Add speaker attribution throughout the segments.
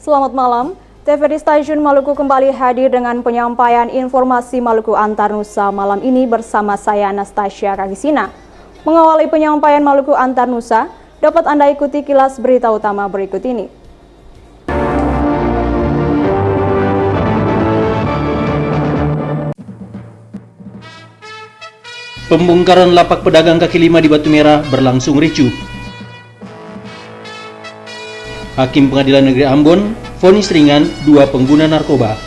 Speaker 1: Selamat malam. TVRI Stasiun Maluku kembali hadir dengan penyampaian informasi Maluku Antar Nusa malam ini bersama saya Anastasia Kagisina. Mengawali penyampaian Maluku Antar Nusa, dapat Anda ikuti kilas berita utama berikut ini.
Speaker 2: Pembongkaran lapak pedagang kaki lima di Batu Merah berlangsung ricuh. Hakim Pengadilan Negeri Ambon vonis ringan 2 pengguna narkoba.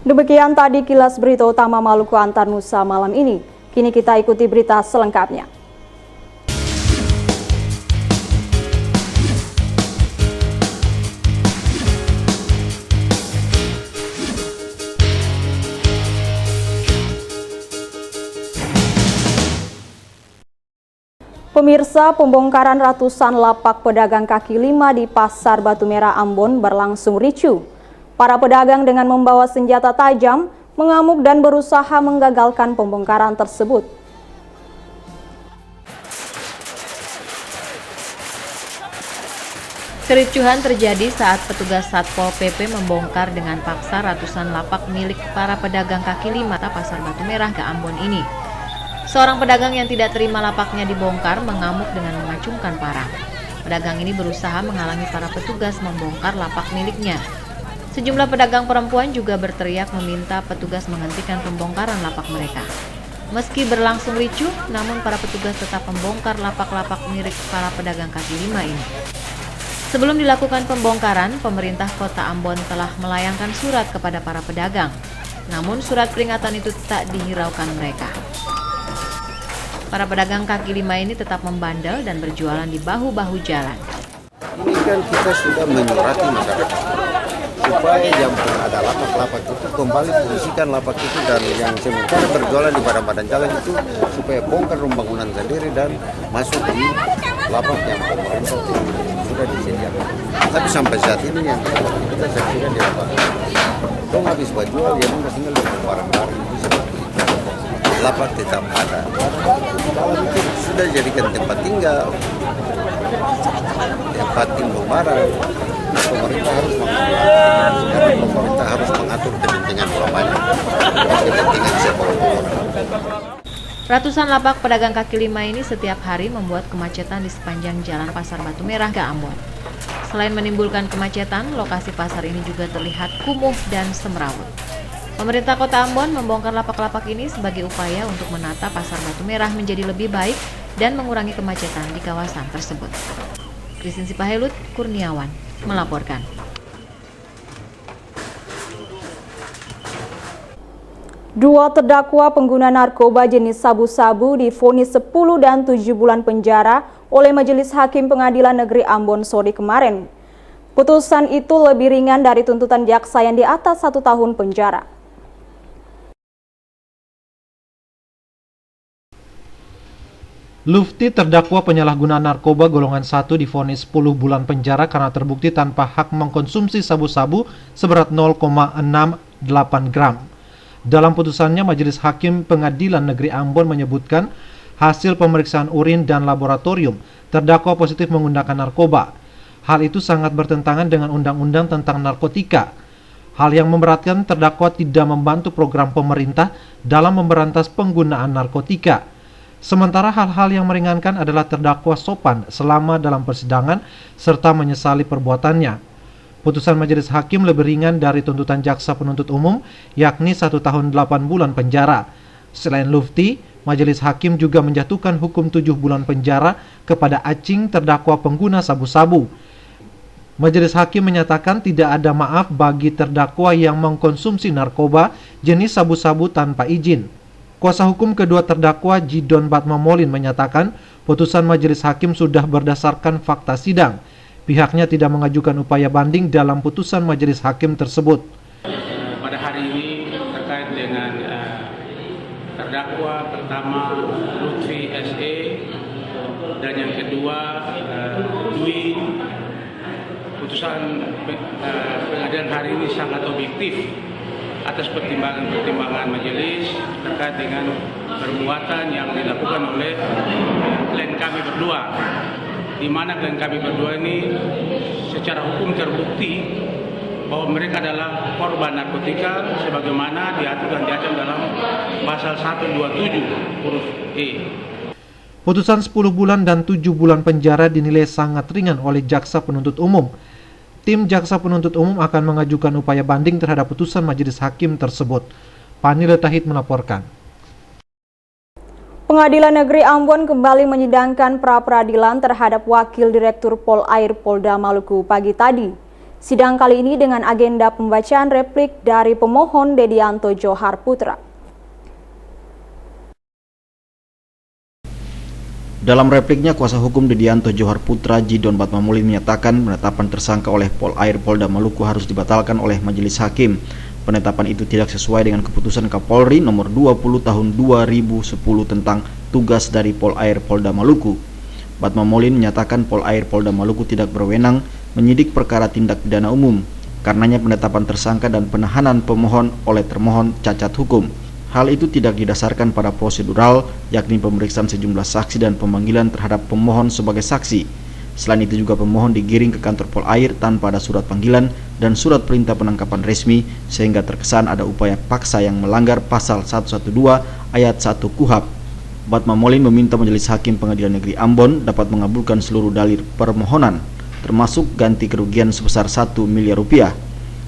Speaker 1: Demikian tadi kilas berita utama Maluku Antar Nusa malam ini. Kini kita ikuti berita selengkapnya. Pemirsa, pembongkaran ratusan lapak pedagang kaki lima di Pasar Batu Merah Ambon berlangsung ricuh. Para pedagang dengan membawa senjata tajam mengamuk dan berusaha menggagalkan pembongkaran tersebut.
Speaker 3: Kericuhan terjadi saat petugas Satpol PP membongkar dengan paksa ratusan lapak milik para pedagang kaki lima Pasar Batu Merah ke Ambon ini. Seorang pedagang yang tidak terima lapaknya dibongkar mengamuk dengan mengacungkan parang. Pedagang ini berusaha menghalangi para petugas membongkar lapak miliknya. Sejumlah pedagang perempuan juga berteriak meminta petugas menghentikan pembongkaran lapak mereka. Meski berlangsung ricuh, namun para petugas tetap membongkar lapak-lapak milik para pedagang kaki lima ini. Sebelum dilakukan pembongkaran, pemerintah Kota Ambon telah melayangkan surat kepada para pedagang. Namun surat peringatan itu tak dihiraukan mereka. Para pedagang kaki lima ini tetap membandel dan berjualan di bahu-bahu jalan.
Speaker 4: Ini kan kita sudah menyurati masyarakat supaya yang ada lapak-lapak itu kembali fungsikan lapak itu, dan yang sementara berjualan di badan-badan jalan itu supaya bongkar bangunan sendiri dan masuk di lapak yang pemerintah sudah disediakan. Tapi sampai saat ini yang kita saksikan di lapak itu habis jual, ya mereka tinggal dengan barang-barang itu seperti itu. Lapak tetap ada. Itu sudah jadikan tempat tinggal, tempat timbul barang. Pemerintah harus mengatur kepentingan ulamanya, kepentingan siapa orang.
Speaker 3: Ratusan lapak pedagang kaki lima ini setiap hari membuat kemacetan di sepanjang jalan Pasar Batu Merah ke Ambon. Selain menimbulkan kemacetan, lokasi pasar ini juga terlihat kumuh dan semrawut. Pemerintah Kota Ambon membongkar lapak-lapak ini sebagai upaya untuk menata Pasar Batu Merah menjadi lebih baik dan mengurangi kemacetan di kawasan tersebut. Christine Sipahelut Kurniawan melaporkan.
Speaker 1: Dua terdakwa pengguna narkoba jenis sabu-sabu divonis 10 dan 7 bulan penjara oleh Majelis Hakim Pengadilan Negeri Ambon sore kemarin. Putusan itu lebih ringan dari tuntutan jaksa yang di atas 1 tahun penjara.
Speaker 5: Lufti terdakwa penyalahgunaan narkoba golongan 1 divonis 10 bulan penjara karena terbukti tanpa hak mengkonsumsi sabu-sabu seberat 0,68 gram. Dalam putusannya, Majelis Hakim Pengadilan Negeri Ambon menyebutkan hasil pemeriksaan urin dan laboratorium terdakwa positif menggunakan narkoba. Hal itu sangat bertentangan dengan Undang-Undang tentang Narkotika. Hal yang memberatkan terdakwa tidak membantu program pemerintah dalam memberantas penggunaan narkotika. Sementara hal-hal yang meringankan adalah terdakwa sopan selama dalam persidangan serta menyesali perbuatannya. Putusan Majelis Hakim lebih ringan dari tuntutan jaksa penuntut umum, yakni 1 tahun 8 bulan penjara. Selain Lufti, Majelis Hakim juga menjatuhkan hukum 7 bulan penjara kepada Acing terdakwa pengguna sabu-sabu. Majelis Hakim menyatakan tidak ada maaf bagi terdakwa yang mengkonsumsi narkoba jenis sabu-sabu tanpa izin. Kuasa hukum kedua terdakwa Jidon Batmamolin menyatakan putusan Majelis Hakim sudah berdasarkan fakta sidang. Pihaknya tidak mengajukan upaya banding dalam putusan Majelis Hakim tersebut.
Speaker 6: Pada hari ini terkait dengan terdakwa pertama Lutfi SE dan yang kedua Dwi, putusan pengadilan hari ini sangat objektif atas pertimbangan-pertimbangan majelis terkait dengan perbuatan yang dilakukan oleh klien kami berdua, di mana klien kami berdua ini secara hukum terbukti bahwa mereka adalah korban narkotika sebagaimana diatur dan diancam dalam pasal 127 huruf E.
Speaker 5: Putusan 10 bulan dan 7 bulan penjara dinilai sangat ringan oleh jaksa penuntut umum. Tim jaksa penuntut umum akan mengajukan upaya banding terhadap putusan majelis hakim tersebut. Pani Letahid melaporkan.
Speaker 1: Pengadilan Negeri Ambon kembali menyidangkan pra-peradilan terhadap Wakil Direktur Polair Polda Maluku pagi tadi. Sidang kali ini dengan agenda pembacaan replik dari pemohon Dedianto Johar Putra.
Speaker 2: Dalam repliknya, kuasa hukum Dedianto Johar Putra, Jidon Batmamuli, menyatakan penetapan tersangka oleh Polair Polda Maluku harus dibatalkan oleh majelis hakim. Penetapan itu tidak sesuai dengan keputusan Kapolri nomor 20 tahun 2010 tentang tugas dari Polair Polda Maluku. Batmamuli menyatakan Polair Polda Maluku tidak berwenang menyidik perkara tindak pidana umum. Karenanya penetapan tersangka dan penahanan pemohon oleh termohon cacat hukum. Hal itu tidak didasarkan pada prosedural, yakni pemeriksaan sejumlah saksi dan pemanggilan terhadap pemohon sebagai saksi. Selain itu juga pemohon digiring ke kantor Polair tanpa ada surat panggilan dan surat perintah penangkapan resmi, sehingga terkesan ada upaya paksa yang melanggar pasal 112 ayat 1 KUHP. Batmamoli meminta majelis hakim Pengadilan Negeri Ambon dapat mengabulkan seluruh dalil permohonan, termasuk ganti kerugian sebesar 1 miliar rupiah.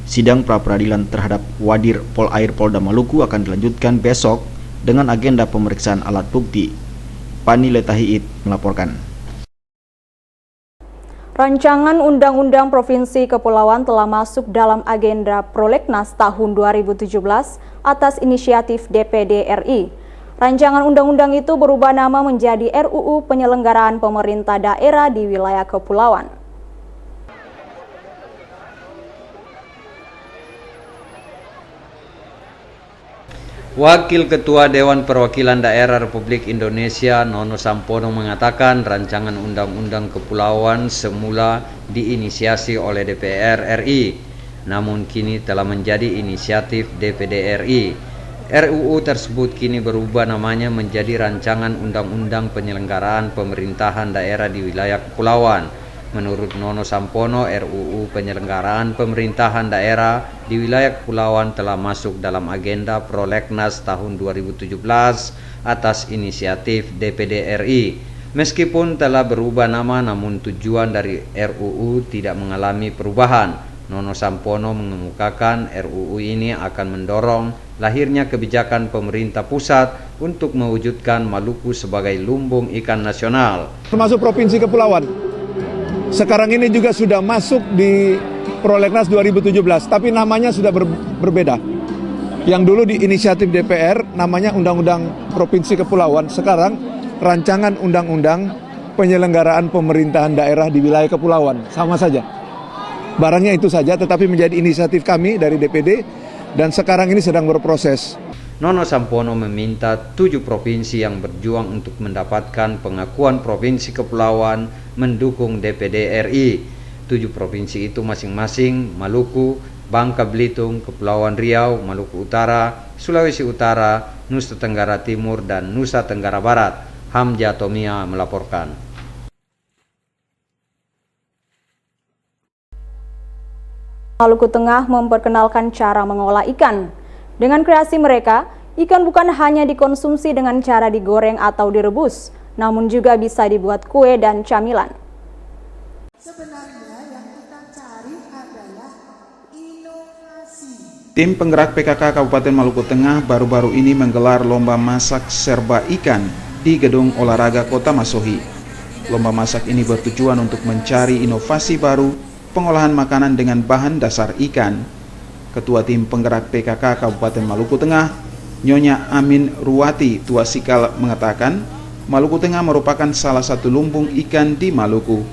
Speaker 2: Sidang pra-peradilan terhadap Wadir Polair Polda Maluku akan dilanjutkan besok dengan agenda pemeriksaan alat bukti. Pani Letahid melaporkan.
Speaker 1: Rancangan Undang-Undang Provinsi Kepulauan telah masuk dalam agenda Prolegnas tahun 2017 atas inisiatif DPD RI. Rancangan undang-undang itu berubah nama menjadi RUU Penyelenggaraan Pemerintah Daerah di Wilayah Kepulauan.
Speaker 7: Wakil Ketua Dewan Perwakilan Daerah Republik Indonesia Nono Sampono mengatakan rancangan Undang-Undang Kepulauan semula diinisiasi oleh DPR RI, namun kini telah menjadi inisiatif DPD RI. RUU tersebut kini berubah namanya menjadi Rancangan Undang-Undang Penyelenggaraan Pemerintahan Daerah di Wilayah Kepulauan. Menurut Nono Sampono, RUU Penyelenggaraan Pemerintahan Daerah di Wilayah Kepulauan telah masuk dalam agenda Prolegnas tahun 2017 atas inisiatif DPD RI. Meskipun telah berubah nama, namun tujuan dari RUU tidak mengalami perubahan. Nono Sampono mengemukakan RUU ini akan mendorong lahirnya kebijakan pemerintah pusat untuk mewujudkan Maluku sebagai lumbung ikan nasional.
Speaker 8: Termasuk Provinsi Kepulauan. Sekarang ini juga sudah masuk di Prolegnas 2017, tapi namanya sudah berbeda. Yang dulu di inisiatif DPR namanya Undang-Undang Provinsi Kepulauan, sekarang Rancangan Undang-Undang Penyelenggaraan Pemerintahan Daerah di Wilayah Kepulauan. Sama saja. Barangnya itu saja, tetapi menjadi inisiatif kami dari DPD dan sekarang ini sedang berproses.
Speaker 7: Nono Sampono meminta 7 provinsi yang berjuang untuk mendapatkan pengakuan Provinsi Kepulauan mendukung DPD RI. 7 provinsi itu masing-masing Maluku, Bangka Belitung, Kepulauan Riau, Maluku Utara, Sulawesi Utara, Nusa Tenggara Timur, dan Nusa Tenggara Barat. Hamja Tomia melaporkan.
Speaker 1: Maluku Tengah memperkenalkan cara mengolah ikan. Dengan kreasi mereka, ikan bukan hanya dikonsumsi dengan cara digoreng atau direbus, namun juga bisa dibuat kue dan camilan.
Speaker 9: Sebenarnya yang kita cari adalah inovasi.
Speaker 10: Tim penggerak PKK Kabupaten Maluku Tengah baru-baru ini menggelar lomba masak serba ikan di Gedung Olahraga Kota Masohi. Lomba masak ini bertujuan untuk mencari inovasi baru pengolahan makanan dengan bahan dasar ikan. Ketua Tim Penggerak PKK Kabupaten Maluku Tengah, Nyonya Amin Ruwati Tuasikal mengatakan, Maluku Tengah merupakan salah satu lumbung ikan di Maluku.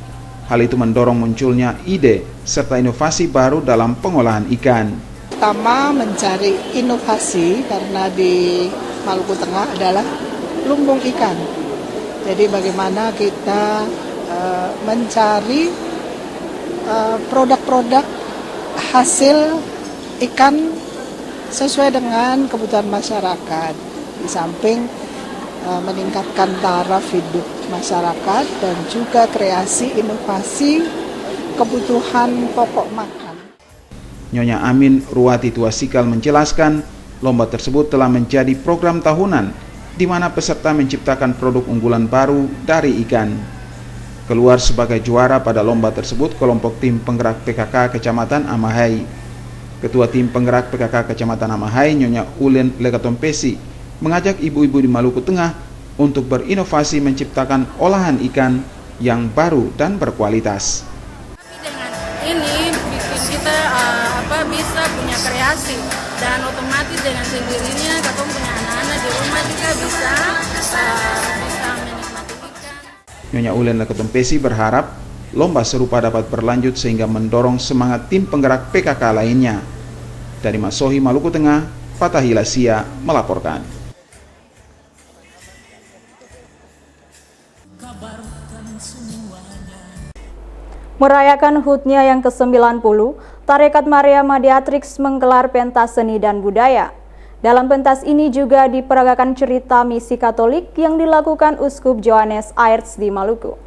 Speaker 10: Hal itu mendorong munculnya ide serta inovasi baru dalam pengolahan ikan.
Speaker 9: Pertama mencari inovasi karena di Maluku Tengah adalah lumbung ikan. Jadi bagaimana kita mencari produk-produk hasil ikan sesuai dengan kebutuhan masyarakat. Di samping meningkatkan taraf hidup masyarakat dan juga kreasi inovasi kebutuhan pokok makan.
Speaker 10: Nyonya Amin Ruwati Tuasikal menjelaskan, lomba tersebut telah menjadi program tahunan di mana peserta menciptakan produk unggulan baru dari ikan. Keluar sebagai juara pada lomba tersebut kelompok tim penggerak PKK Kecamatan Amahai. Ketua tim penggerak PKK Kecamatan Amahai, Nyonya Ulen Lekatompesi, mengajak ibu-ibu di Maluku Tengah untuk berinovasi menciptakan olahan ikan yang baru dan berkualitas.
Speaker 11: Dengan ini bikin kita bisa punya kreasi, dan otomatis dengan sendirinya kita punya anak-anak di rumah juga bisa menikmati ikan.
Speaker 10: Nyonya Ulen Lekatompesi berharap lomba serupa dapat berlanjut sehingga mendorong semangat tim penggerak PKK lainnya. Dari Masohi, Maluku Tengah, Fatahila Sia melaporkan.
Speaker 1: Merayakan HUT-nya yang ke-90, Tarekat Maria Mediatrix menggelar pentas seni dan budaya. Dalam pentas ini juga diperagakan cerita misi Katolik yang dilakukan Uskup Johannes Aerts di Maluku.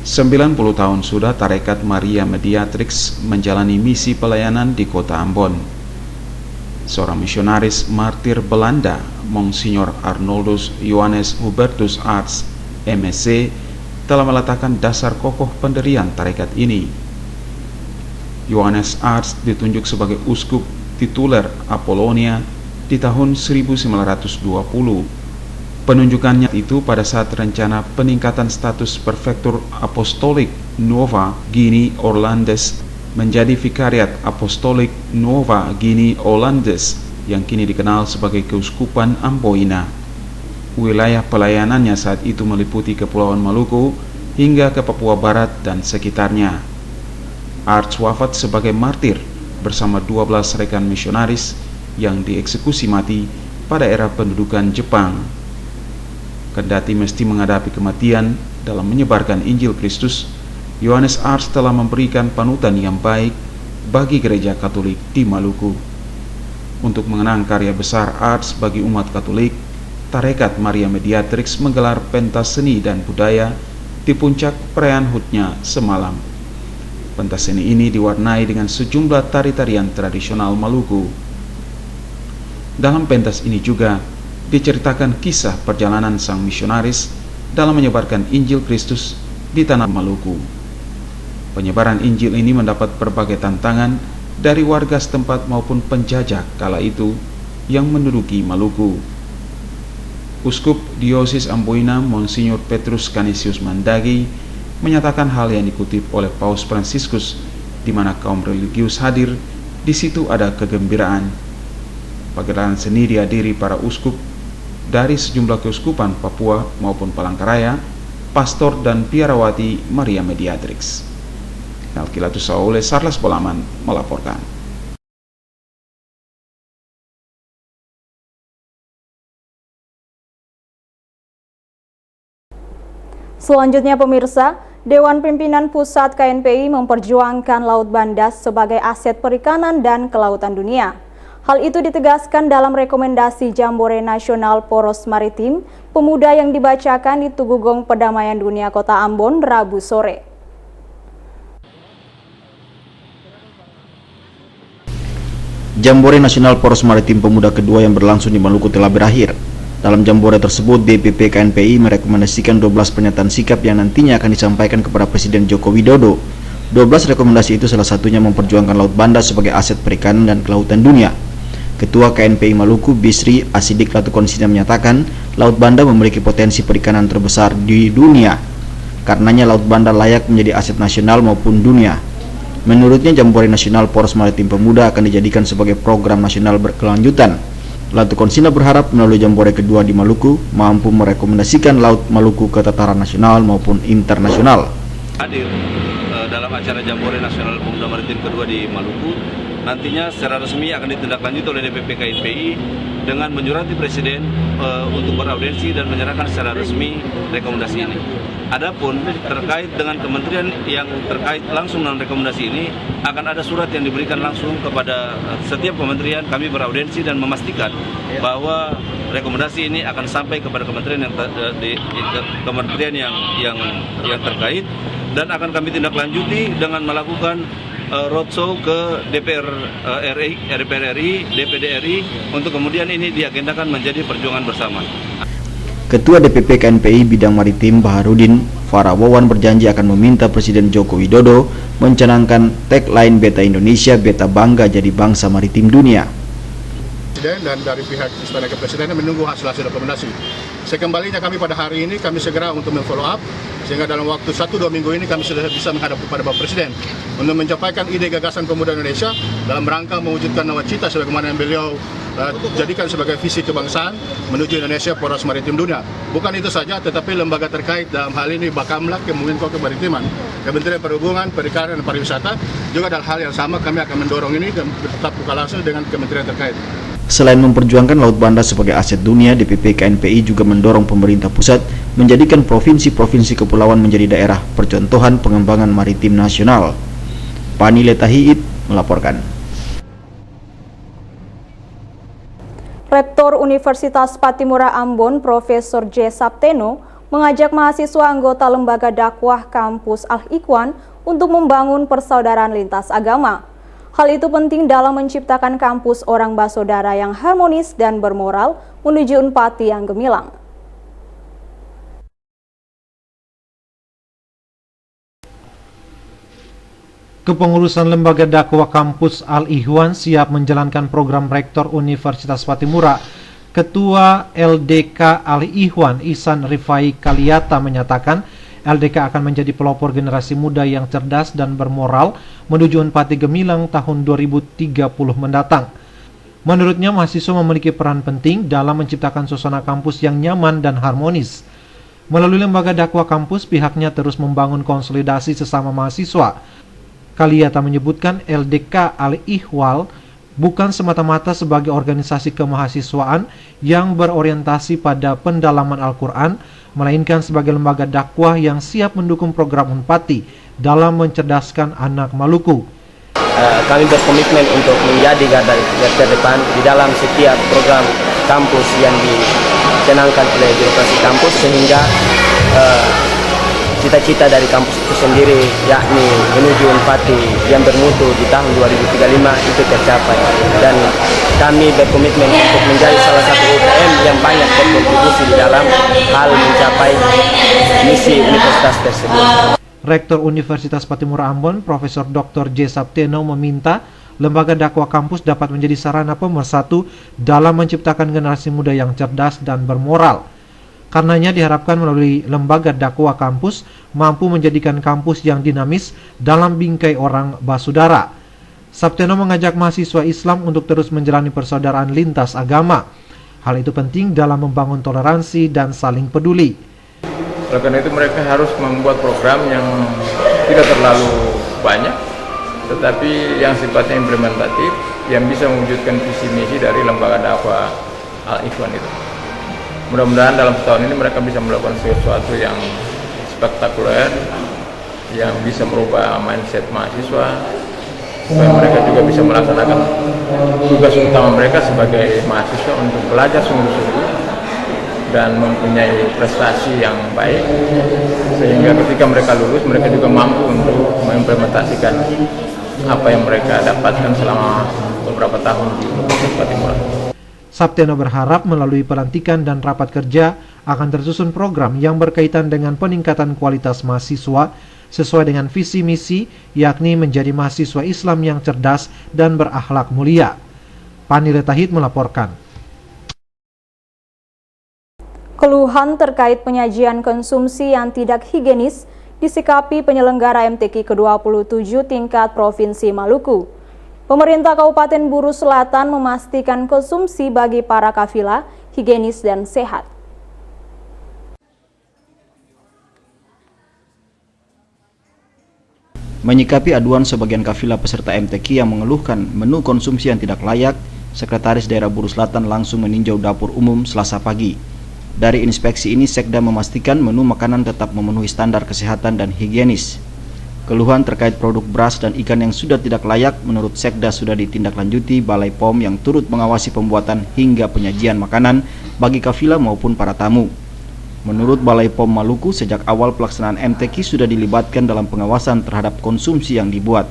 Speaker 10: Sembilan 90 tahun sudah Tarekat Maria Mediatrix menjalani misi pelayanan di kota Ambon. Seorang misionaris martir Belanda, Monsignor Arnoldus Johannes Hubertus Aerts, MSc, telah meletakkan dasar kokoh pendirian tarekat ini. Johannes Aerts ditunjuk sebagai uskup tituler Apollonia di tahun 1920. Penunjukannya itu pada saat rencana peningkatan status prefektur apostolik Nova Guinea Orlandes menjadi Vikariat Apostolik Nova Guinea Orlandes yang kini dikenal sebagai Keuskupan Amboina. Wilayah pelayanannya saat itu meliputi Kepulauan Maluku hingga ke Papua Barat dan sekitarnya. Aerts wafat sebagai martir bersama 12 rekan misionaris yang dieksekusi mati pada era pendudukan Jepang. Kendati mesti menghadapi kematian dalam menyebarkan Injil Kristus, Johannes Aerts telah memberikan panutan yang baik bagi gereja Katolik di Maluku. Untuk mengenang karya besar Aerts bagi umat Katolik, Tarekat Maria Mediatrix menggelar pentas seni dan budaya di puncak perayaan HUT-nya semalam. Pentas seni ini diwarnai dengan sejumlah tari-tarian tradisional Maluku. Dalam pentas ini juga diceritakan kisah perjalanan sang misionaris dalam menyebarkan Injil Kristus di tanah Maluku. Penyebaran Injil ini mendapat berbagai tantangan dari warga setempat maupun penjajah kala itu yang menduduki Maluku. Uskup Diosis Amboina Monsignor Petrus Canisius Mandagi menyatakan hal yang dikutip oleh Paus Fransiskus, di mana kaum religius hadir, di situ ada kegembiraan. Pagelaran seni dihadiri para uskup dari sejumlah keuskupan Papua maupun Palangkaraya, pastor dan biarawati Maria Mediatrix. Nalkilatus Saule Sarlas Bolaman melaporkan.
Speaker 1: Selanjutnya pemirsa, Dewan Pimpinan Pusat KNPI memperjuangkan Laut Banda sebagai aset perikanan dan kelautan dunia. Hal itu ditegaskan dalam rekomendasi Jambore Nasional Poros Maritim Pemuda yang dibacakan di Tugugong Perdamaian Dunia Kota Ambon Rabu sore.
Speaker 2: Jambore Nasional Poros Maritim Pemuda kedua yang berlangsung di Maluku telah berakhir. Dalam jambore tersebut, DPP KNPI merekomendasikan 12 pernyataan sikap yang nantinya akan disampaikan kepada Presiden Joko Widodo. 12 rekomendasi itu salah satunya memperjuangkan Laut Banda sebagai aset perikanan dan kelautan dunia. Ketua KNPI Maluku Bisri Asidik Latukonsina menyatakan Laut Banda memiliki potensi perikanan terbesar di dunia. Karenanya Laut Banda layak menjadi aset nasional maupun dunia. Menurutnya Jambore Nasional Poros Maritim Pemuda akan dijadikan sebagai program nasional berkelanjutan. Latukonsina berharap melalui jambore kedua di Maluku mampu merekomendasikan Laut Maluku ke tataran nasional maupun internasional.
Speaker 12: Hadir dalam acara Jambore Nasional Pemuda Maritim kedua di Maluku, nantinya secara resmi akan ditindaklanjuti oleh DPP KNPI dengan menyurati Presiden untuk beraudiensi dan menyerahkan secara resmi rekomendasi ini. Adapun terkait dengan kementerian yang terkait langsung dengan rekomendasi ini, akan ada surat yang diberikan langsung kepada setiap kementerian. Kami beraudiensi dan memastikan bahwa rekomendasi ini akan sampai kepada kementerian yang terkait, dan akan kami tindak lanjuti dengan melakukan roadshow ke DPR RI, DPD RI untuk kemudian ini diagendakan menjadi perjuangan bersama.
Speaker 2: Ketua DPP KNPI Bidang Maritim Baharudin Farawawan berjanji akan meminta Presiden Joko Widodo mencanangkan tagline Beta Indonesia, Beta Bangga Jadi Bangsa Maritim Dunia.
Speaker 13: Dan dari pihak Istana Kepresidenan menunggu hasil rekomendasi. Sekembalinya kami pada hari ini, kami segera untuk memfollow up, sehingga dalam waktu 1-2 minggu ini kami sudah bisa menghadap kepada Bapak Presiden untuk mencapai ide gagasan pemuda Indonesia dalam rangka mewujudkan nawacita sebagaimana yang beliau jadikan sebagai visi kebangsaan menuju Indonesia poros maritim dunia. Bukan itu saja, tetapi lembaga terkait dalam hal ini Bakamla, Kemenko Kemaritiman, Kementerian Perhubungan, Perikanan dan Pariwisata juga dalam hal yang sama kami akan mendorong ini dan tetap buka langsung dengan kementerian terkait.
Speaker 2: Selain memperjuangkan Laut Banda sebagai aset dunia, DPP KNPI juga mendorong pemerintah pusat menjadikan provinsi-provinsi kepulauan menjadi daerah percontohan pengembangan maritim nasional. Pani Letahiit melaporkan.
Speaker 1: Rektor Universitas Patimura Ambon, Profesor J. Sapteno, mengajak mahasiswa anggota Lembaga Dakwah Kampus Al-Ikhwan untuk membangun persaudaraan lintas agama. Hal itu penting dalam menciptakan kampus orang basodara yang harmonis dan bermoral menuju Unpati yang gemilang.
Speaker 5: Kepengurusan Lembaga Dakwah Kampus Al-Ikhwan siap menjalankan program Rektor Universitas Patimura. Ketua LDK Al-Ikhwan Ihsan Rifai Kaliata menyatakan LDK akan menjadi pelopor generasi muda yang cerdas dan bermoral menuju Unpati Gemilang tahun 2030 mendatang. Menurutnya, mahasiswa memiliki peran penting dalam menciptakan suasana kampus yang nyaman dan harmonis. Melalui Lembaga Dakwah Kampus, pihaknya terus membangun konsolidasi sesama mahasiswa. Kaliata menyebutkan LDK Al-Ikhwal bukan semata-mata sebagai organisasi kemahasiswaan yang berorientasi pada pendalaman Al-Quran, melainkan sebagai lembaga dakwah yang siap mendukung program Unpati dalam mencerdaskan anak Maluku.
Speaker 14: Kami berkomitmen untuk menjadi garda terdepan di dalam setiap program kampus yang dicanangkan oleh birokrasi kampus, sehingga cita-cita dari kampus itu sendiri, yakni menuju Unpati yang bermutu di tahun 2035 itu tercapai. Dan kami berkomitmen untuk menjadi salah satu UKM yang banyak berkontribusi di dalam hal mencapai misi universitas tersebut.
Speaker 5: Rektor Universitas Patimura Ambon, Profesor Dr. J. Sapteno meminta Lembaga Dakwah Kampus dapat menjadi sarana pemersatu dalam menciptakan generasi muda yang cerdas dan bermoral. Karenanya diharapkan melalui Lembaga Dakwah Kampus mampu menjadikan kampus yang dinamis dalam bingkai orang basudara. Sapteno mengajak mahasiswa Islam untuk terus menjalani persaudaraan lintas agama. Hal itu penting dalam membangun toleransi dan saling peduli.
Speaker 15: Oleh karena itu mereka harus membuat program yang tidak terlalu banyak, tetapi yang sifatnya implementatif, yang bisa mewujudkan visi misi dari Lembaga Dakwah Al-Ikhwan itu. Mudah-mudahan dalam setahun ini mereka bisa melakukan sesuatu yang spektakuler, yang bisa merubah mindset mahasiswa, supaya mereka juga bisa melaksanakan tugas utama mereka sebagai mahasiswa untuk belajar sungguh-sungguh dan mempunyai prestasi yang baik, sehingga ketika mereka lulus mereka juga mampu untuk mengimplementasikan apa yang mereka dapatkan selama beberapa tahun di Universitas Patimura.
Speaker 5: Sapteno berharap melalui pelantikan dan rapat kerja akan tersusun program yang berkaitan dengan peningkatan kualitas mahasiswa sesuai dengan visi misi, yakni menjadi mahasiswa Islam yang cerdas dan berakhlak mulia. Pani Letahid melaporkan.
Speaker 1: Keluhan terkait penyajian konsumsi yang tidak higienis disikapi penyelenggara MTQ ke-27 tingkat Provinsi Maluku. Pemerintah Kabupaten Buru Selatan memastikan konsumsi bagi para kafilah higienis dan sehat.
Speaker 2: Menyikapi aduan sebagian kafilah peserta MTQ yang mengeluhkan menu konsumsi yang tidak layak, Sekretaris Daerah Buru Selatan langsung meninjau dapur umum Selasa pagi. Dari inspeksi ini, Sekda memastikan menu makanan tetap memenuhi standar kesehatan dan higienis. Keluhan terkait produk beras dan ikan yang sudah tidak layak menurut Sekda sudah ditindaklanjuti Balai POM yang turut mengawasi pembuatan hingga penyajian makanan bagi kafilah maupun para tamu. Menurut Balai POM Maluku, sejak awal pelaksanaan MTQ sudah dilibatkan dalam pengawasan terhadap konsumsi yang dibuat.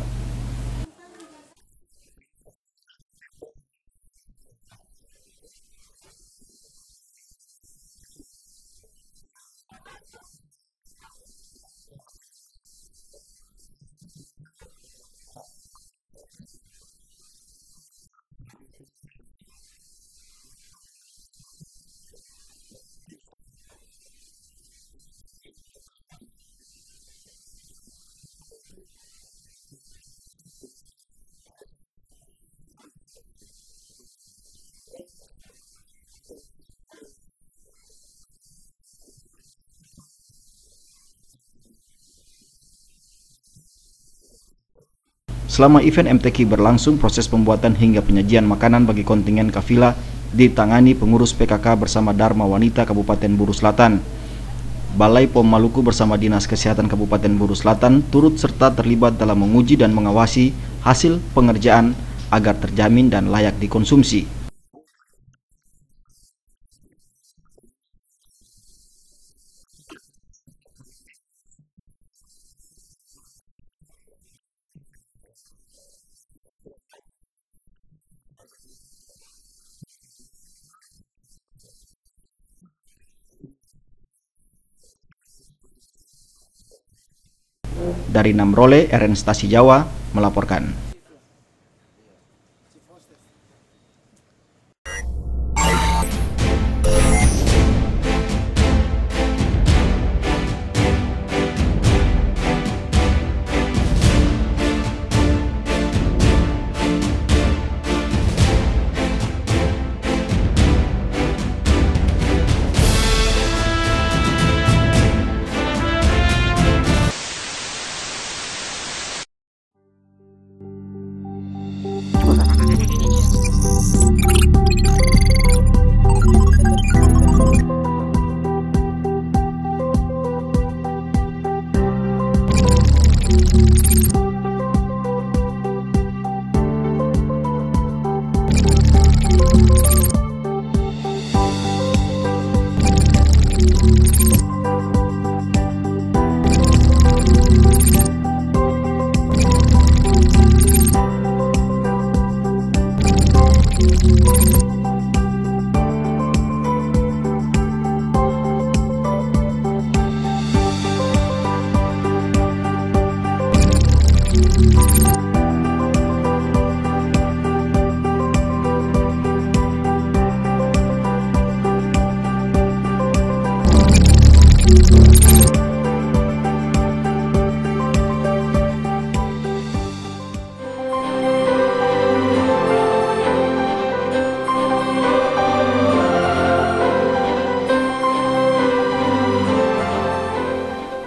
Speaker 2: Selama event MTQ berlangsung, proses pembuatan hingga penyajian makanan bagi kontingen kafilah ditangani pengurus PKK bersama Dharma Wanita Kabupaten Buru Selatan. Balai POM Maluku bersama Dinas Kesehatan Kabupaten Buru Selatan turut serta terlibat dalam menguji dan mengawasi hasil pengerjaan agar terjamin dan layak dikonsumsi. Dari Namrole, RN Stasi Jawa melaporkan.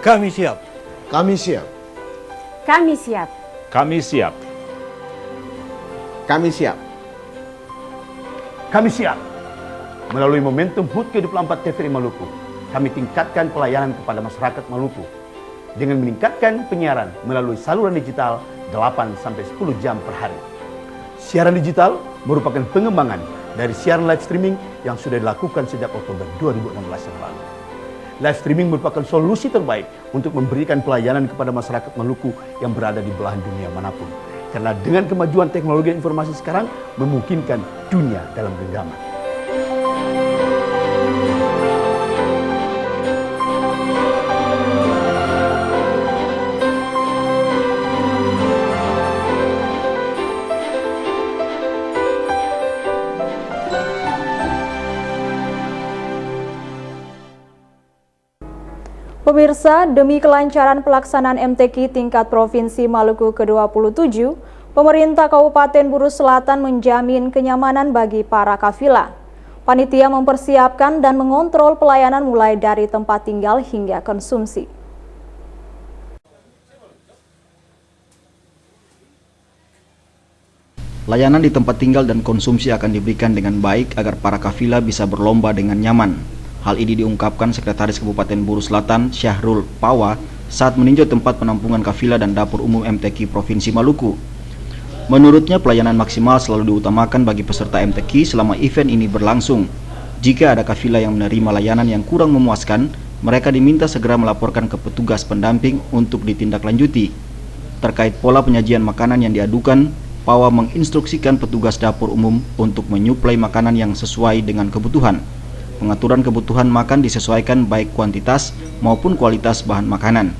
Speaker 16: Kami siap.
Speaker 17: Kami siap.
Speaker 18: Kami siap.
Speaker 16: Kami siap.
Speaker 17: Kami siap.
Speaker 19: Kami siap. Melalui momentum HUT ke-24 TVRI Maluku, kami tingkatkan pelayanan kepada masyarakat Maluku dengan meningkatkan penyiaran melalui saluran digital 8-10 jam per hari. Siaran digital merupakan pengembangan dari siaran live streaming yang sudah dilakukan sejak Oktober 2016 yang lalu. Live streaming merupakan solusi terbaik untuk memberikan pelayanan kepada masyarakat Maluku yang berada di belahan dunia manapun. Karena dengan kemajuan teknologi informasi sekarang memungkinkan dunia dalam genggaman.
Speaker 1: Pemirsa, demi kelancaran pelaksanaan MTQ tingkat Provinsi Maluku ke-27, pemerintah Kabupaten Buru Selatan menjamin kenyamanan bagi para kafilah. Panitia mempersiapkan dan mengontrol pelayanan mulai dari tempat tinggal hingga konsumsi.
Speaker 2: Layanan di tempat tinggal dan konsumsi akan diberikan dengan baik agar para kafilah bisa berlomba dengan nyaman. Hal ini diungkapkan Sekretaris Kabupaten Buru Selatan, Syahrul Pawa, saat meninjau tempat penampungan kafilah dan dapur umum MTQ Provinsi Maluku. Menurutnya, pelayanan maksimal selalu diutamakan bagi peserta MTQ selama event ini berlangsung. Jika ada kafilah yang menerima layanan yang kurang memuaskan, mereka diminta segera melaporkan ke petugas pendamping untuk ditindaklanjuti. Terkait pola penyajian makanan yang diadukan, Pawa menginstruksikan petugas dapur umum untuk menyuplai makanan yang sesuai dengan kebutuhan. Pengaturan kebutuhan makan disesuaikan baik kuantitas maupun kualitas bahan makanan.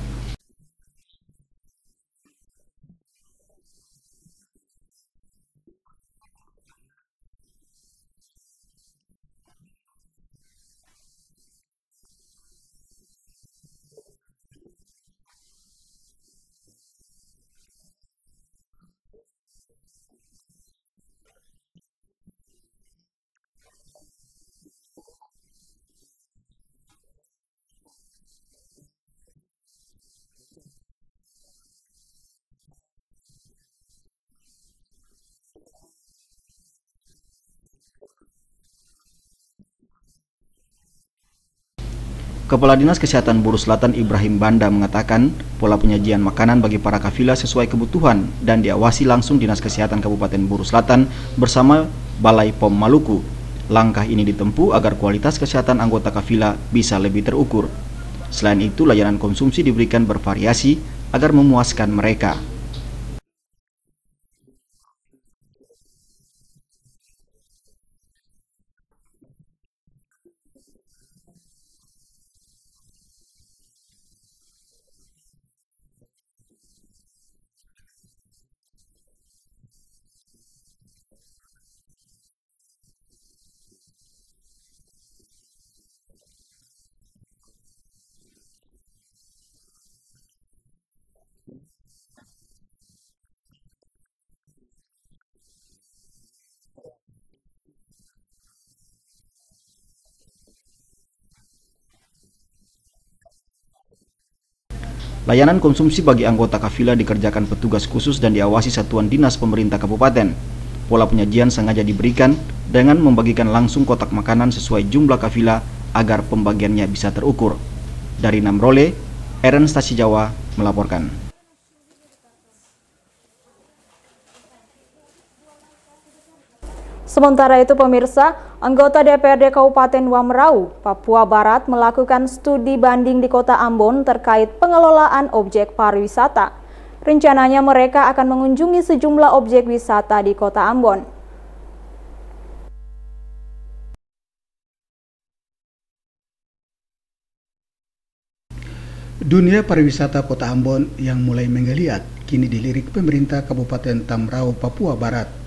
Speaker 2: Kepala Dinas Kesehatan Buru Selatan Ibrahim Banda mengatakan pola penyajian makanan bagi para kafilah sesuai kebutuhan dan diawasi langsung Dinas Kesehatan Kabupaten Buru Selatan bersama Balai POM Maluku. Langkah ini ditempuh agar kualitas kesehatan anggota kafilah bisa lebih terukur. Selain itu, layanan konsumsi diberikan bervariasi agar memuaskan mereka. Layanan konsumsi bagi anggota kafilah dikerjakan petugas khusus dan diawasi satuan dinas pemerintah kabupaten. Pola penyajian sengaja diberikan dengan membagikan langsung kotak makanan sesuai jumlah kafilah agar pembagiannya bisa terukur. Dari Namrole, Eren Stasi Jawa melaporkan.
Speaker 1: Sementara itu pemirsa, anggota DPRD Kabupaten Wamrau, Papua Barat melakukan studi banding di Kota Ambon terkait pengelolaan objek pariwisata. Rencananya mereka akan mengunjungi sejumlah objek wisata di Kota Ambon.
Speaker 16: Dunia pariwisata Kota Ambon yang mulai menggeliat kini dilirik pemerintah Kabupaten Tamrau, Papua Barat.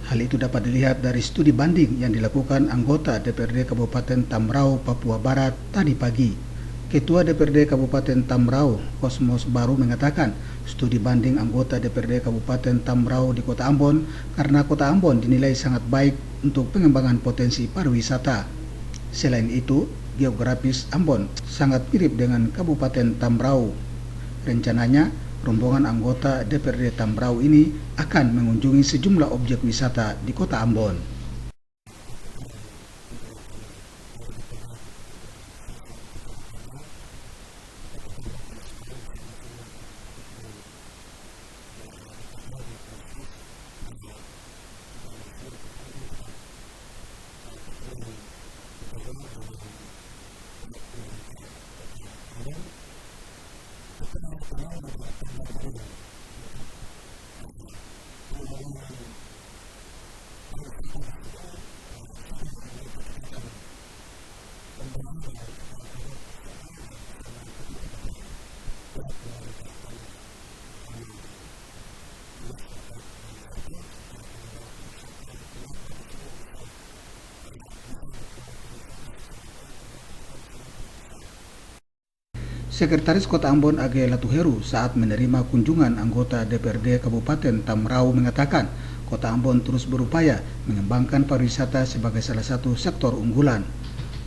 Speaker 16: Hal itu dapat dilihat dari studi banding yang dilakukan anggota DPRD Kabupaten Tamrau, Papua Barat tadi pagi. Ketua DPRD Kabupaten Tamrau, Kosmos Baru mengatakan studi banding anggota DPRD Kabupaten Tamrau di Kota Ambon karena Kota Ambon dinilai sangat baik untuk pengembangan potensi pariwisata. Selain itu, geografis Ambon sangat mirip dengan Kabupaten Tamrau. Rencananya, rombongan anggota DPRD Tamrau ini akan mengunjungi sejumlah objek wisata di Kota Ambon. Sekretaris Kota Ambon AG Latuheru saat menerima kunjungan anggota DPRD Kabupaten Tamrau mengatakan Kota Ambon terus berupaya mengembangkan pariwisata sebagai salah satu sektor unggulan.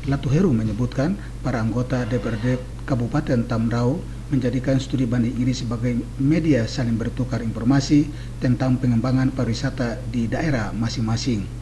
Speaker 16: Latuheru menyebutkan para anggota DPRD Kabupaten Tamrau menjadikan studi banding ini sebagai media saling bertukar informasi tentang pengembangan pariwisata di daerah masing-masing.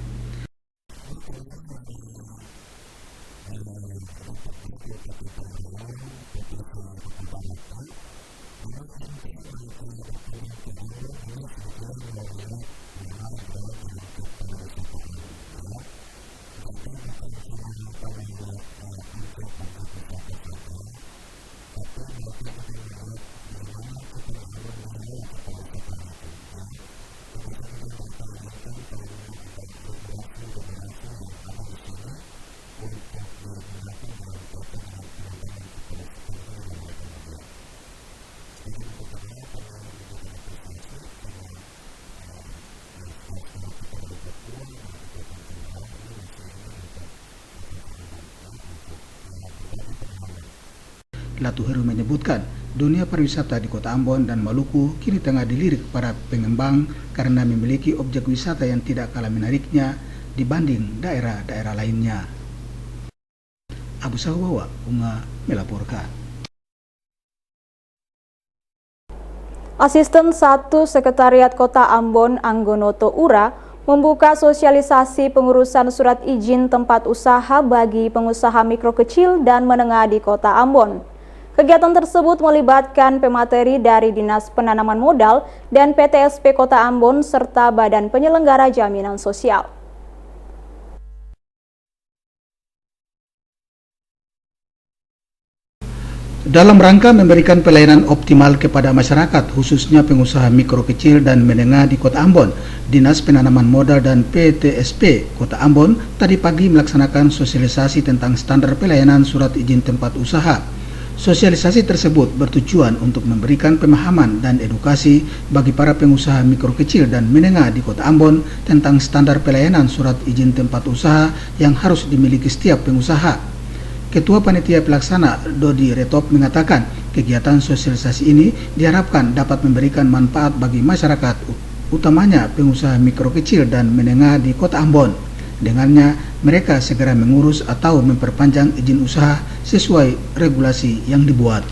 Speaker 16: Latu Heru menyebutkan, dunia pariwisata di Kota Ambon dan Maluku kini tengah dilirik para pengembang karena memiliki objek wisata yang tidak kalah menariknya dibanding daerah-daerah lainnya. Abu Sahabawa, Unga melaporkan.
Speaker 1: Asisten 1 Sekretariat Kota Ambon, Anggonoto Ura, membuka sosialisasi pengurusan surat izin tempat usaha bagi pengusaha mikro kecil dan menengah di Kota Ambon. Kegiatan tersebut melibatkan pemateri dari Dinas Penanaman Modal dan PTSP Kota Ambon serta Badan Penyelenggara Jaminan Sosial.
Speaker 16: Dalam rangka memberikan pelayanan optimal kepada masyarakat, khususnya pengusaha mikro kecil dan menengah di Kota Ambon, Dinas Penanaman Modal dan PTSP Kota Ambon tadi pagi melaksanakan sosialisasi tentang standar pelayanan surat izin tempat usaha. Sosialisasi tersebut bertujuan untuk memberikan pemahaman dan edukasi bagi para pengusaha mikro kecil dan menengah di Kota Ambon tentang standar pelayanan surat izin tempat usaha yang harus dimiliki setiap pengusaha. Ketua Panitia Pelaksana Dodi Retop mengatakan kegiatan sosialisasi ini diharapkan dapat memberikan manfaat bagi masyarakat, utamanya pengusaha mikro kecil dan menengah di Kota Ambon. Dengannya, mereka segera mengurus atau memperpanjang izin usaha sesuai regulasi yang dibuat.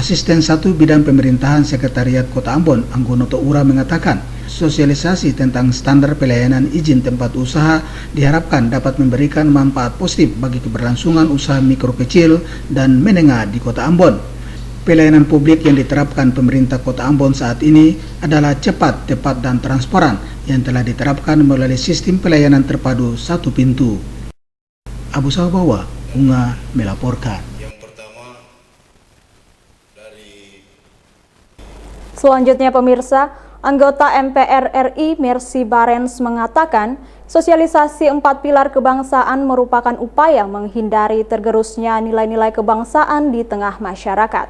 Speaker 16: Asisten 1 Bidang Pemerintahan Sekretariat Kota Ambon, Anggonoto Ura mengatakan, sosialisasi tentang standar pelayanan izin tempat usaha diharapkan dapat memberikan manfaat positif bagi keberlangsungan usaha mikro kecil dan menengah di Kota Ambon. Pelayanan publik yang diterapkan pemerintah Kota Ambon saat ini adalah cepat, tepat, dan transparan yang telah diterapkan melalui sistem pelayanan terpadu satu pintu. Abu Sahabawa, Unga melaporkan.
Speaker 1: Selanjutnya pemirsa, anggota MPR RI Mercy Barens mengatakan sosialisasi 4 pilar kebangsaan merupakan upaya menghindari tergerusnya nilai-nilai kebangsaan di tengah masyarakat.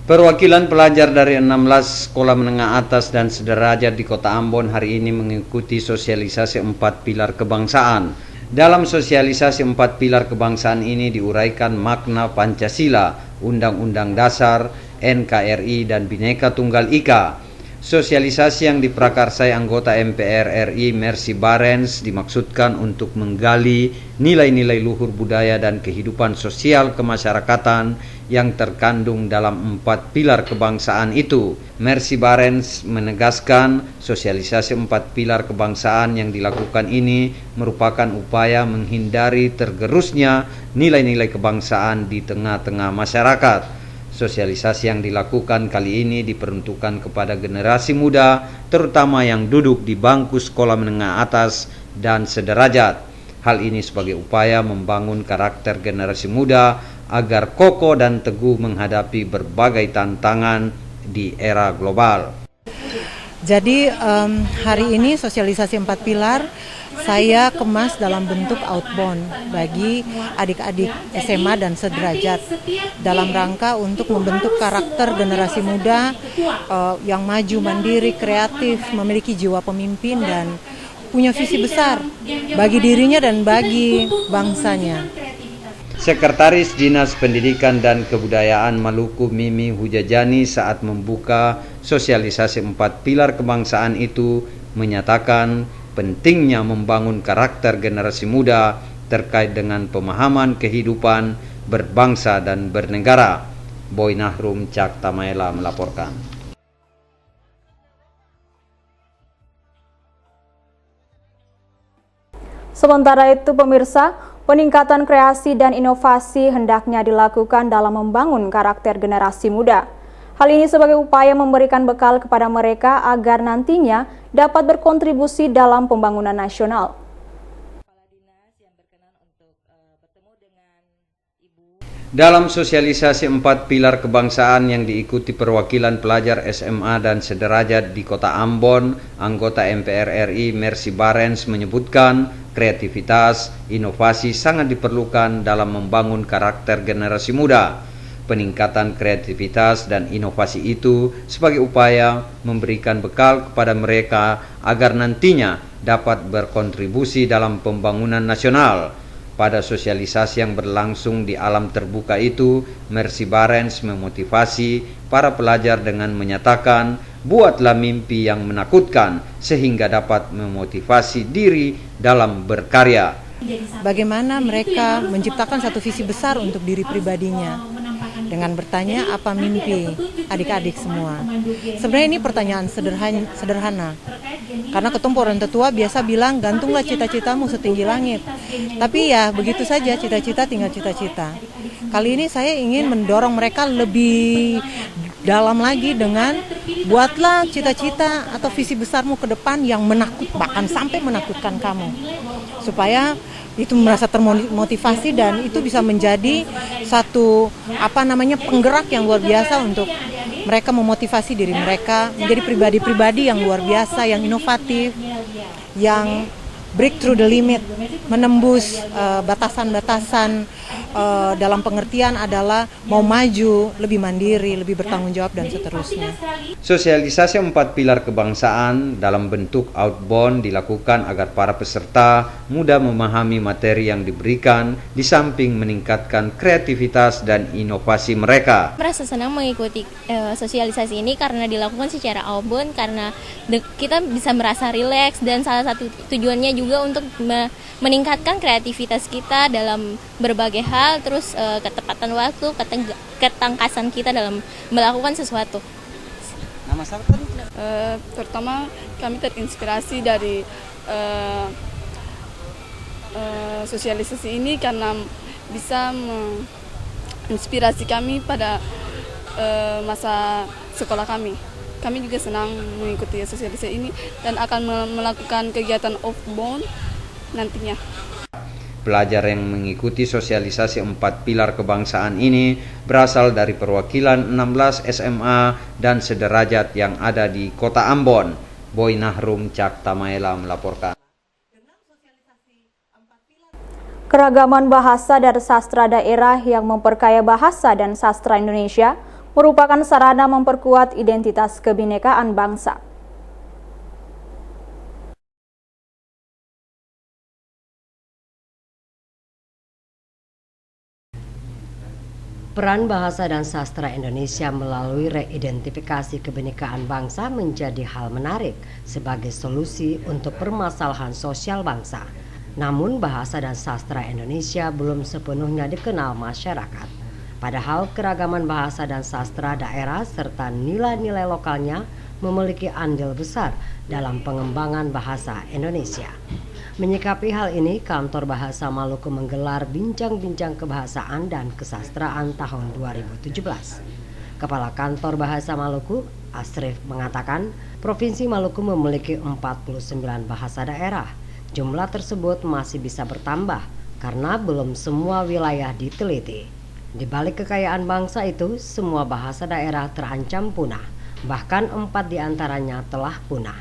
Speaker 7: Perwakilan pelajar dari 16 sekolah menengah atas dan sederajat di Kota Ambon hari ini mengikuti sosialisasi 4 pilar kebangsaan. Dalam sosialisasi 4 pilar kebangsaan ini diuraikan makna Pancasila, Undang-Undang Dasar, NKRI, dan Bhinneka Tunggal Ika. Sosialisasi yang diprakarsai anggota MPR RI Mercy Barens dimaksudkan untuk menggali nilai-nilai luhur budaya dan kehidupan sosial kemasyarakatan yang terkandung dalam 4 pilar kebangsaan itu. Mercy Barens menegaskan sosialisasi 4 pilar kebangsaan yang dilakukan ini merupakan upaya menghindari tergerusnya nilai-nilai kebangsaan di tengah-tengah masyarakat. Sosialisasi yang dilakukan kali ini diperuntukkan kepada generasi muda, terutama yang duduk di bangku sekolah menengah atas dan sederajat. Hal ini sebagai upaya membangun karakter generasi muda agar kokoh dan teguh menghadapi berbagai tantangan di era global.
Speaker 17: Jadi hari ini sosialisasi 4 pilar saya kemas dalam bentuk outbound bagi adik-adik SMA dan sederajat dalam rangka untuk membentuk karakter generasi muda yang maju, mandiri, kreatif, memiliki jiwa pemimpin dan punya visi besar bagi dirinya dan bagi bangsanya.
Speaker 7: Sekretaris Dinas Pendidikan dan Kebudayaan Maluku Mimi Hujajani saat membuka sosialisasi 4 pilar kebangsaan itu menyatakan pentingnya membangun karakter generasi muda terkait dengan pemahaman kehidupan berbangsa dan bernegara. Boy Nahrum Cak Tamaela melaporkan.
Speaker 1: Sementara itu pemirsa, peningkatan kreasi dan inovasi hendaknya dilakukan dalam membangun karakter generasi muda. Hal ini sebagai upaya memberikan bekal kepada mereka agar nantinya dapat berkontribusi dalam pembangunan nasional.
Speaker 7: Dalam sosialisasi 4 pilar kebangsaan yang diikuti perwakilan pelajar SMA dan sederajat di Kota Ambon, anggota MPR RI Mercy Barens menyebutkan kreativitas, inovasi sangat diperlukan dalam membangun karakter generasi muda. Peningkatan kreativitas dan inovasi itu sebagai upaya memberikan bekal kepada mereka agar nantinya dapat berkontribusi dalam pembangunan nasional. Pada sosialisasi yang berlangsung di alam terbuka itu, Mercy Barens memotivasi para pelajar dengan menyatakan, buatlah mimpi yang menakutkan sehingga dapat memotivasi diri dalam berkarya.
Speaker 17: Bagaimana mereka menciptakan satu visi besar untuk diri pribadinya dengan bertanya apa mimpi adik-adik semua. Sebenarnya ini pertanyaan sederhana. Karena ketumpu orang tua biasa bilang gantunglah cita-citamu setinggi langit. Tapi ya begitu saja, cita-cita tinggal cita-cita. Kali ini saya ingin mendorong mereka lebih dalam lagi dengan buatlah cita-cita atau visi besarmu ke depan yang bahkan sampai menakutkan kamu. Supaya itu merasa termotivasi dan itu bisa menjadi satu penggerak yang luar biasa untuk mereka memotivasi diri mereka menjadi pribadi-pribadi yang luar biasa, yang inovatif, yang break through the limit, menembus batasan-batasan dalam pengertian adalah mau maju, lebih mandiri, lebih bertanggung jawab dan seterusnya.
Speaker 7: Sosialisasi 4 pilar kebangsaan dalam bentuk outbound dilakukan agar para peserta mudah memahami materi yang diberikan di samping meningkatkan kreativitas dan inovasi mereka.
Speaker 20: Merasa senang mengikuti sosialisasi ini karena dilakukan secara outbound karena kita bisa merasa rileks dan salah satu tujuannya juga untuk meningkatkan kreativitas kita dalam berbagai hal, terus ketepatan waktu, ketangkasan kita dalam melakukan sesuatu.
Speaker 21: Nama saya pertama kami terinspirasi dari sosialisasi ini karena bisa menginspirasi kami pada masa sekolah kami. Kami juga senang mengikuti sosialisasi ini dan akan melakukan kegiatan outbound nantinya.
Speaker 7: Pelajar yang mengikuti sosialisasi 4 pilar kebangsaan ini berasal dari perwakilan 16 SMA dan sederajat yang ada di Kota Ambon. Boy Nahrum Cak Tamaela melaporkan.
Speaker 1: Keragaman bahasa dan sastra daerah yang memperkaya bahasa dan sastra Indonesia merupakan sarana memperkuat identitas kebinekaan bangsa.
Speaker 22: Peran bahasa dan sastra Indonesia melalui reidentifikasi kebinekaan bangsa menjadi hal menarik sebagai solusi untuk permasalahan sosial bangsa. Namun bahasa dan sastra Indonesia belum sepenuhnya dikenal masyarakat. Padahal keragaman bahasa dan sastra daerah serta nilai-nilai lokalnya memiliki andil besar dalam pengembangan bahasa Indonesia. Menyikapi hal ini, Kantor Bahasa Maluku menggelar bincang-bincang kebahasaan dan kesastraan tahun 2017. Kepala Kantor Bahasa Maluku, Asrif, mengatakan Provinsi Maluku memiliki 49 bahasa daerah. Jumlah tersebut masih bisa bertambah karena belum semua wilayah diteliti. Di balik kekayaan bangsa itu, semua bahasa daerah terancam punah. Bahkan 4 diantaranya telah punah.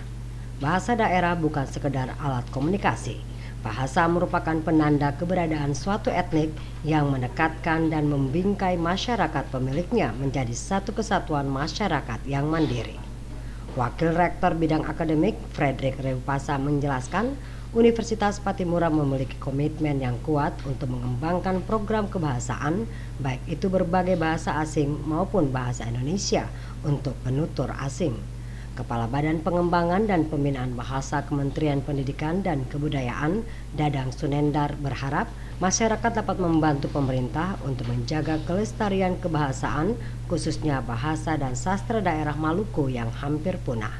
Speaker 22: Bahasa daerah bukan sekedar alat komunikasi. Bahasa merupakan penanda keberadaan suatu etnik yang mendekatkan dan membingkai masyarakat pemiliknya menjadi satu kesatuan masyarakat yang mandiri. Wakil Rektor Bidang Akademik Frederick Rewpasa menjelaskan, Universitas Patimura memiliki komitmen yang kuat untuk mengembangkan program kebahasaan, baik itu berbagai bahasa asing maupun bahasa Indonesia untuk penutur asing. Kepala Badan Pengembangan dan Pembinaan Bahasa Kementerian Pendidikan dan Kebudayaan, Dadang Sunendar, berharap masyarakat dapat membantu pemerintah untuk menjaga kelestarian kebahasaan, khususnya bahasa dan sastra daerah Maluku yang hampir punah.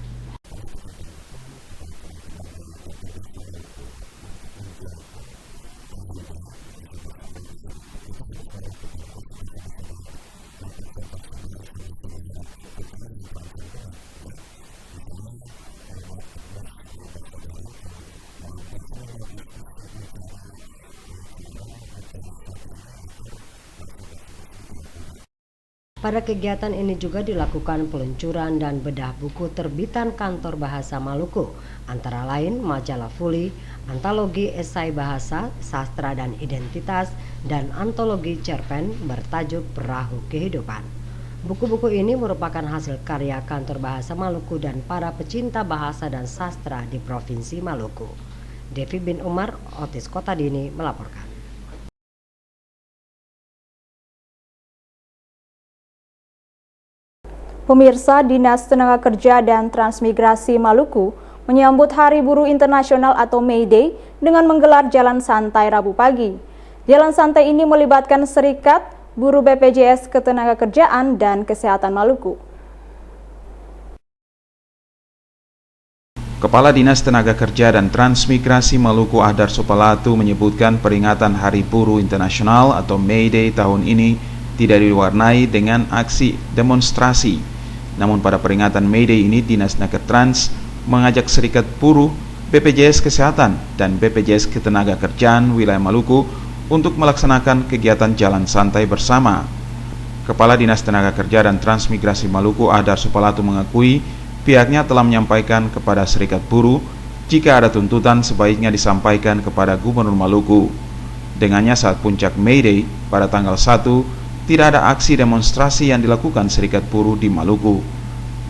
Speaker 22: Pada kegiatan ini juga dilakukan peluncuran dan bedah buku terbitan Kantor Bahasa Maluku, antara lain majalah Fuli, antologi esai bahasa, sastra dan identitas, dan antologi cerpen bertajuk Perahu Kehidupan. Buku-buku ini merupakan hasil karya Kantor Bahasa Maluku dan para pecinta bahasa dan sastra di Provinsi Maluku. Devi bin Umar, Otis Kotadini melaporkan.
Speaker 1: Pemirsa, Dinas Tenaga Kerja dan Transmigrasi Maluku menyambut Hari Buruh Internasional atau May Day dengan menggelar jalan santai Rabu pagi. Jalan santai ini melibatkan serikat, buruh BPJS Ketenagakerjaan dan Kesehatan Maluku.
Speaker 10: Kepala Dinas Tenaga Kerja dan Transmigrasi Maluku Ahdar Sopalatu menyebutkan peringatan Hari Buruh Internasional atau May Day tahun ini tidak diwarnai dengan aksi demonstrasi. Namun pada peringatan May Day ini, Dinas Tenaga Trans mengajak serikat buruh, BPJS Kesehatan, dan BPJS Ketenagakerjaan wilayah Maluku untuk melaksanakan kegiatan jalan santai bersama. Kepala Dinas Tenaga Kerja dan Transmigrasi Maluku Ahdar Sopalatu mengakui pihaknya telah menyampaikan kepada serikat buruh jika ada tuntutan sebaiknya disampaikan kepada Gubernur Maluku. Dengannya saat puncak May Day pada tanggal 1, tidak ada aksi demonstrasi yang dilakukan serikat buruh di Maluku.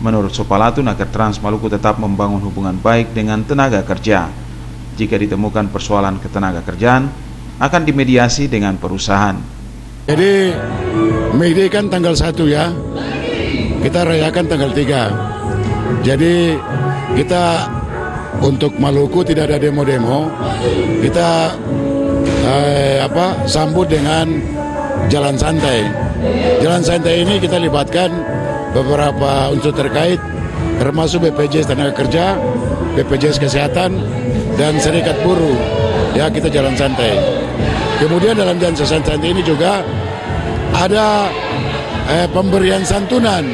Speaker 10: Menurut Sopalatu, Naker Trans Maluku tetap membangun hubungan baik dengan tenaga kerja. Jika ditemukan persoalan ketenaga kerjaan, akan dimediasi dengan perusahaan.
Speaker 3: Jadi May Day kan tanggal 1 ya, kita rayakan tanggal 3. Jadi kita untuk Maluku tidak ada demo-demo, kita sambut dengan jalan santai. Jalan santai ini kita libatkan beberapa unsur terkait, termasuk BPJS Tenaga Kerja, BPJS Kesehatan, dan serikat buruh. Ya, kita jalan santai. Kemudian dalam jalan santai ini juga ada pemberian santunan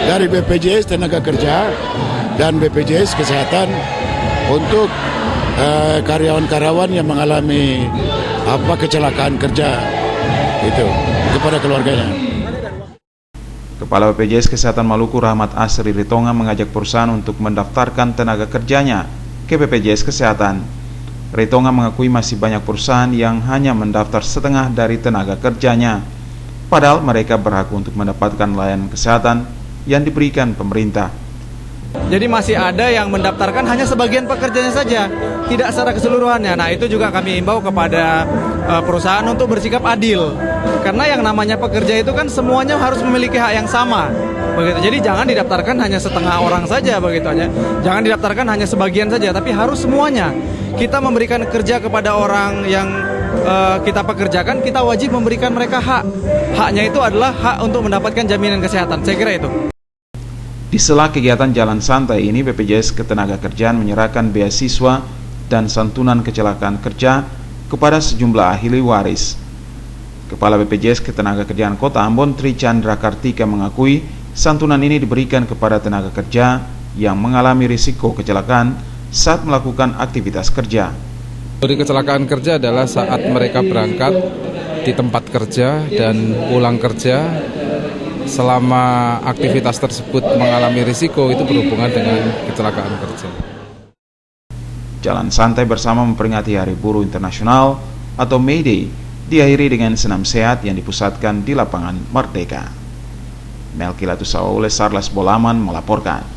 Speaker 3: dari BPJS Tenaga Kerja dan BPJS Kesehatan untuk karyawan-karyawan yang mengalami kecelakaan kerja. Itu kepada keluarganya.
Speaker 10: Kepala BPJS Kesehatan Maluku Rahmat Asri Ritonga mengajak perusahaan untuk mendaftarkan tenaga kerjanya ke BPJS Kesehatan. Ritonga mengakui masih banyak perusahaan yang hanya mendaftar setengah dari tenaga kerjanya, padahal mereka berhak untuk mendapatkan layanan kesehatan yang diberikan pemerintah.
Speaker 4: Jadi masih ada yang mendaftarkan hanya sebagian pekerjanya saja, tidak secara keseluruhannya. Nah, itu juga kami imbau kepada perusahaan untuk bersikap adil. Karena yang namanya pekerja itu kan semuanya harus memiliki hak yang sama. Begitu. Jadi jangan didaftarkan hanya setengah orang saja begitu aja. Jangan didaftarkan hanya sebagian saja, tapi harus semuanya. Kita memberikan kerja kepada orang yang kita pekerjakan, kita wajib memberikan mereka hak. Haknya itu adalah hak untuk mendapatkan jaminan kesehatan. Saya kira itu.
Speaker 10: Di sela kegiatan jalan santai ini, BPJS Ketenagakerjaan menyerahkan beasiswa dan santunan kecelakaan kerja kepada sejumlah ahli waris. Kepala BPJS Ketenagakerjaan Kota Ambon, Tri Chandra Kartika, mengakui santunan ini diberikan kepada tenaga kerja yang mengalami risiko kecelakaan saat melakukan aktivitas kerja.
Speaker 6: Dari kecelakaan kerja adalah saat mereka berangkat di tempat kerja dan pulang kerja selama aktivitas tersebut mengalami risiko itu berhubungan dengan kecelakaan kerja.
Speaker 10: Jalan santai bersama memperingati Hari Buruh Internasional atau May Day diakhiri dengan senam sehat yang dipusatkan di lapangan Merdeka. Melki Latusawole, Sarlas Bolaman melaporkan.